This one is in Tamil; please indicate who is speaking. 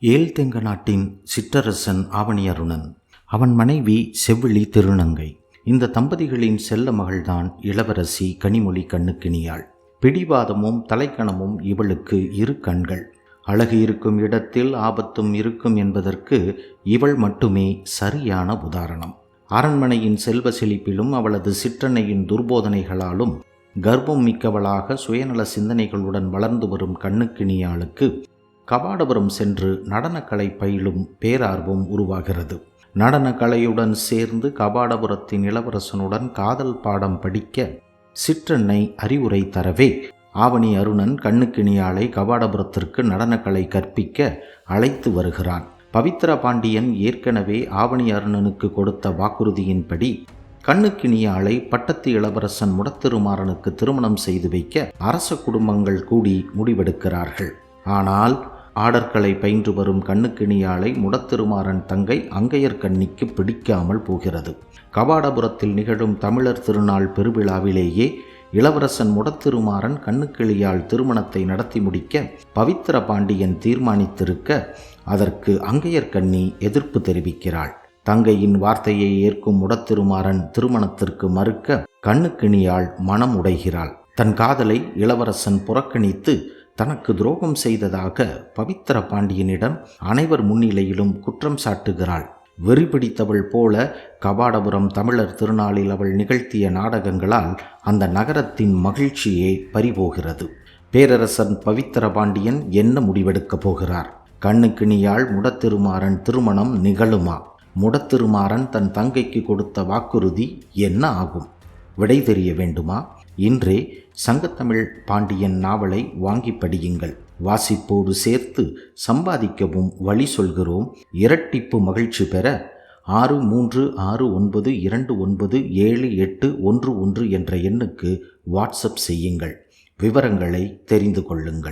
Speaker 1: ஏழ்தெங்க நாட்டின் சிற்றரசன் ஆவணி அருணன், அவன் மனைவி செவ்விழி திருநங்கை. இந்த தம்பதிகளின் செல்ல மகள்தான் இளவரசி கனிமொழி கண்ணுக்கினியாள். பிடிவாதமும் தலைக்கணமும் இவளுக்கு இரு கண்கள். அழகு இருக்கும் இடத்தில் ஆபத்தும் இருக்கும் என்பதற்கு இவள் மட்டுமே சரியான உதாரணம். அரண்மனையின் செல்வ செழிப்பிலும் அவளது சிற்றன்னையின் துர்போதனைகளாலும் கர்ப்பம் மிக்கவளாக சுயநல சிந்தனைகளுடன் வளர்ந்து வரும் கண்ணுக்கினியாளுக்கு கபாடபுரம் சென்று நடனக்கலை பயிலும் பேரார்வம் உருவாகிறது. நடனக்கலையுடன் சேர்ந்து கபாடபுரத்தின் இளவரசனுடன் காதல் பாடம் படிக்க சிற்றன்னை அறிவுரை தரவே ஆவணி அருணன் கண்ணுக்கினியாளை கபாடபுரத்திற்கு நடனக்கலை கற்பிக்க அழைத்து வருகிறான். பவித்ர பாண்டியன் ஏற்கனவே ஆவணி அருணனுக்கு கொடுத்த வாக்குறுதியின்படி கண்ணுக்கினியாளை பட்டத்து இளவரசன் முடத்திருமாறனுக்கு திருமணம் செய்து வைக்க அரச குடும்பங்கள் கூடி முடிவெடுக்கிறார்கள். ஆனால் ஆடற்கலை பயின்று வரும் கண்ணுக்கினியாளை முடத்திருமாறன் தங்கை அங்கையர்கண்ணிக்கு பிடிக்காமல் போகிறது. கபாடபுரத்தில் நிகழும் தமிழர் திருநாள் பெருவிழாவிலேயே இளவரசன் முடத்திருமாறன் கண்ணுக்கிளியாள் திருமணத்தை நடத்தி முடிக்க பவித்ர பாண்டியன் தீர்மானித்திருக்க அதற்கு அங்கையர்கண்ணி எதிர்ப்பு தெரிவிக்கிறாள். தங்கையின் வார்த்தையை ஏற்கும் முடத்திருமாறன் திருமணத்திற்கு மறுக்க கண்ணுக்கினியாள் மனம் உடைகிறாள். தன் காதலை இளவரசன் புறக்கணித்து தனக்கு துரோகம் செய்ததாக பவித்ர பாண்டியனிடம் அனைவர் முன்னிலையிலும் குற்றம் சாட்டுகிறாள். வெறி பிடித்தவள் போல கபாடபுரம் தமிழர் திருநாளில் அவள் நிகழ்த்திய நாடகங்களால் அந்த நகரத்தின் மகிழ்ச்சியே பறிபோகிறது. பேரரசன் பவித்ர பாண்டியன் என்ன முடிவெடுக்கப் போகிறார்? கண்ணுக்கினியாள் முடத்திருமாறன் திருமணம் நிகழுமா? முடத்திருமாறன் தன் தங்கைக்கு கொடுத்த வாக்குறுதி என்ன ஆகும்? விடை தெரிய வேண்டுமா? இன்றே சங்கத்தமிழ் பாண்டியன் நாவலை வாங்கி படியுங்கள். வாசிப்போடு சேர்த்து சம்பாதிக்கவும் வழி சொல்கிறோம். இரட்டிப்பு மகிழ்ச்சி பெற 6369297811 என்ற எண்ணுக்கு வாட்ஸ்அப் செய்யுங்கள். விவரங்களை தெரிந்து கொள்ளுங்கள்.